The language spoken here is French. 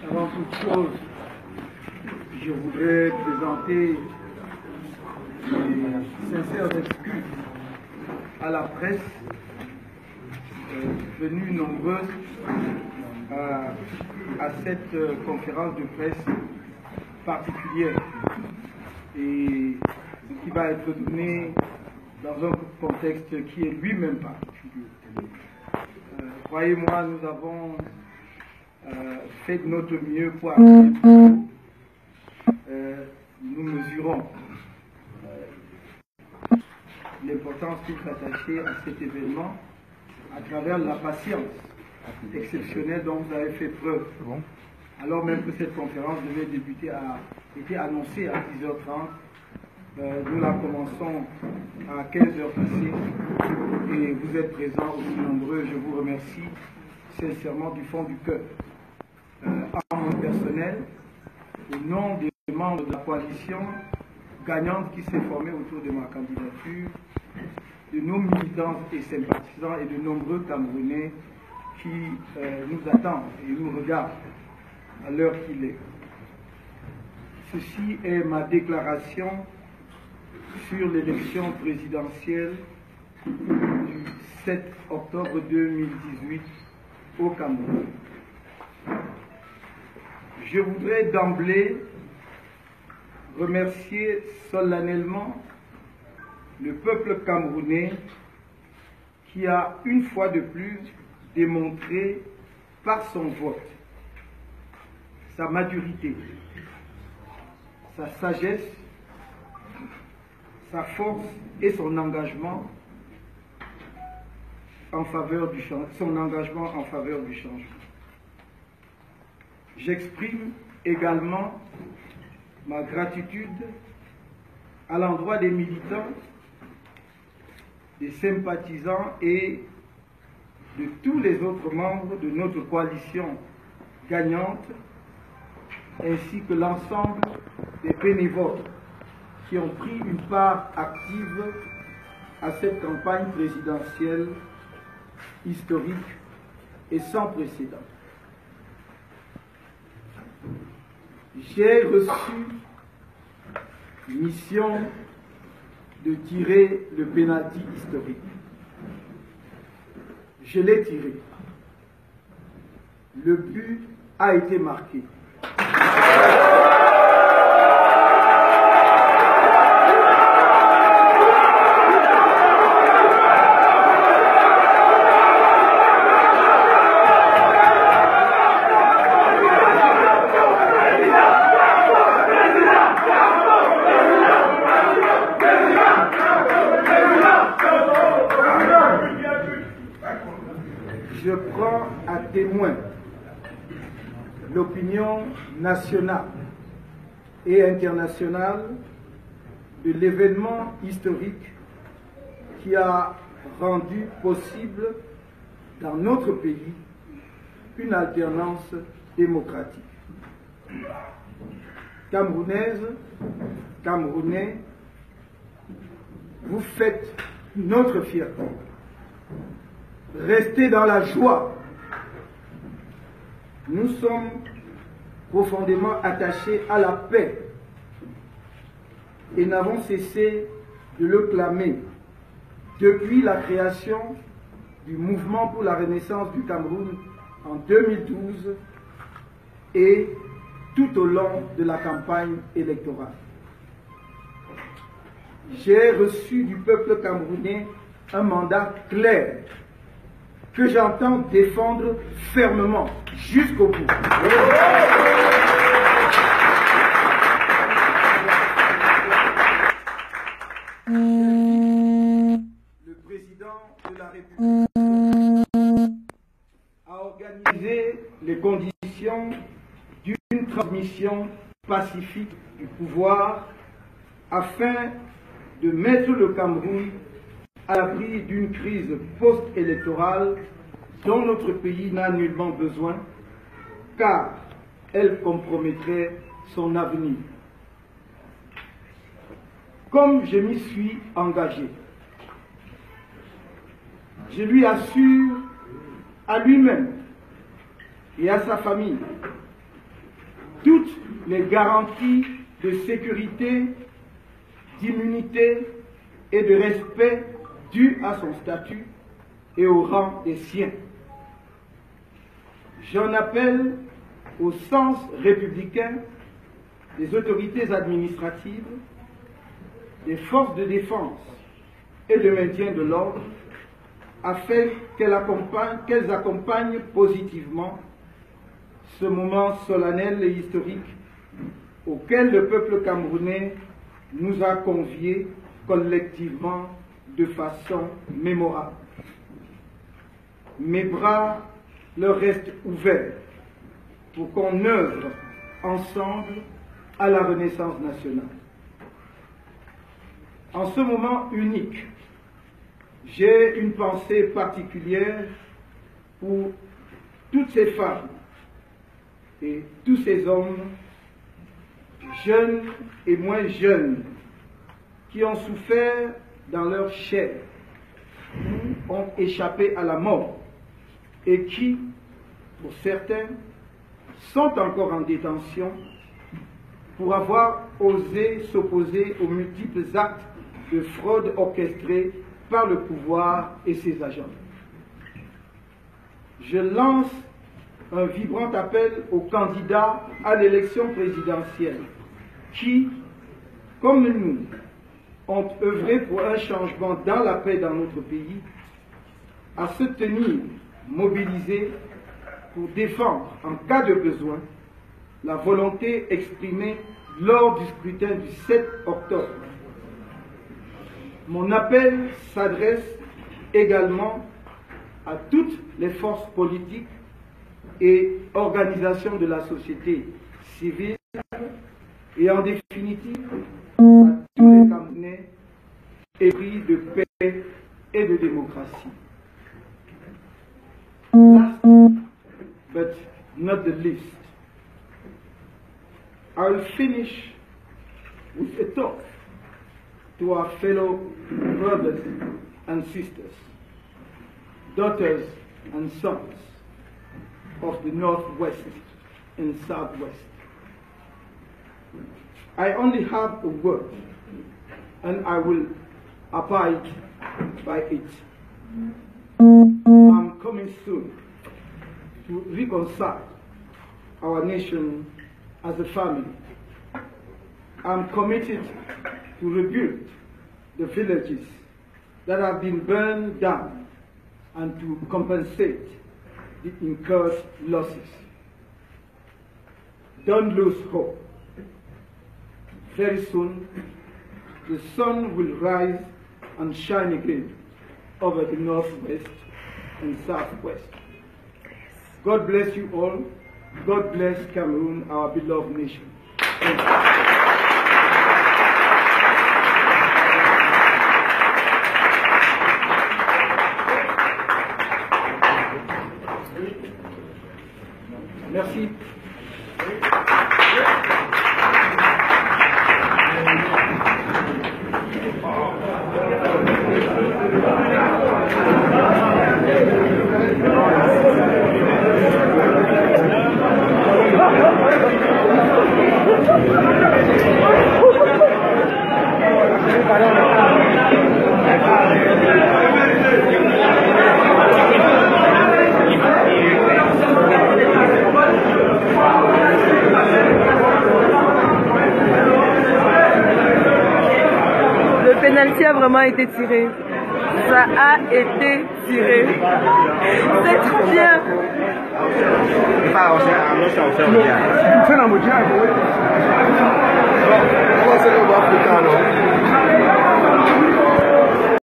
Avant toute chose, je voudrais présenter mes sincères excuses à la presse venue nombreuse à cette conférence de presse particulière et qui va être donnée dans un contexte qui est lui-même particulier. Croyez-moi, nous avons fait de notre mieux pour nous mesurons l'importance qu'il faut attacher à cet événement à travers la patience exceptionnelle dont vous avez fait preuve. Alors même que cette conférence devait débuter était annoncée à 10h30, nous la commençons à 15h passées et vous êtes présents aussi nombreux. Je vous remercie sincèrement du fond du cœur. En mon personnel, au nom des membres de la coalition gagnante qui s'est formée autour de ma candidature, de nos militants et sympathisants et de nombreux Camerounais qui nous attendent et nous regardent à l'heure qu'il est. Ceci est ma déclaration sur l'élection présidentielle du 7 octobre 2018 au Cameroun. Je voudrais d'emblée remercier solennellement le peuple camerounais qui a une fois de plus démontré par son vote sa maturité, sa sagesse, sa force et son engagement en faveur du changement. J'exprime également ma gratitude à l'endroit des militants, des sympathisants et de tous les autres membres de notre coalition gagnante, ainsi que l'ensemble des bénévoles qui ont pris une part active à cette campagne présidentielle historique et sans précédent. J'ai reçu mission de tirer le pénalty historique. Je l'ai tiré. Le but a été marqué. Je prends à témoin l'opinion nationale et internationale de l'événement historique qui a rendu possible dans notre pays une alternance démocratique. Camerounaises, Camerounais, vous faites notre fierté. Restez dans la joie. Nous sommes profondément attachés à la paix et n'avons cessé de le clamer depuis la création du mouvement pour la renaissance du Cameroun en 2012 et tout au long de la campagne électorale. J'ai reçu du peuple camerounais un mandat clair que j'entends défendre fermement jusqu'au bout. Le président de la République a organisé les conditions d'une transmission pacifique du pouvoir afin de mettre le Cameroun à l'abri d'une crise post-électorale dont notre pays n'a nullement besoin, car elle compromettrait son avenir. Comme je m'y suis engagé, je lui assure à lui-même et à sa famille toutes les garanties de sécurité, d'immunité et de respect dues à son statut et au rang des siens. J'en appelle au sens républicain des autorités administratives, des forces de défense et de maintien de l'ordre, afin qu'elles accompagnent positivement ce moment solennel et historique auquel le peuple camerounais nous a conviés collectivement de façon mémorable. Mes bras leur restent ouverts pour qu'on œuvre ensemble à la renaissance nationale. En ce moment unique, j'ai une pensée particulière pour toutes ces femmes et tous ces hommes, jeunes et moins jeunes, qui ont souffert dans leur chair, ont échappé à la mort et qui, pour certains, sont encore en détention pour avoir osé s'opposer aux multiples actes de fraude orchestrés par le pouvoir et ses agents. Je lance un vibrant appel aux candidats à l'élection présidentielle qui, comme nous, ont œuvré pour un changement dans la paix dans notre pays, à se tenir mobilisés pour défendre, en cas de besoin, la volonté exprimée lors du scrutin du 7 octobre. Mon appel s'adresse également à toutes les forces politiques et organisations de la société civile et en définitive à tous les Camerounais épris de paix et de démocratie. Last but not the least, I will finish with a talk to our fellow brothers and sisters, daughters and sons of the Northwest and Southwest. I only have a word, and I will abide by it. I'm coming soon to reconcile our nation as a family. I'm committed to rebuild the villages that have been burned down and to compensate the incurred losses. Don't lose hope. Very soon, the sun will rise and shine again over the Northwest and Southwest. God bless you all. God bless Cameroon, our beloved nation. Thank you. Merci. Le pénalty a vraiment été tiré. Ça a été tiré. C'est trop bien. Non,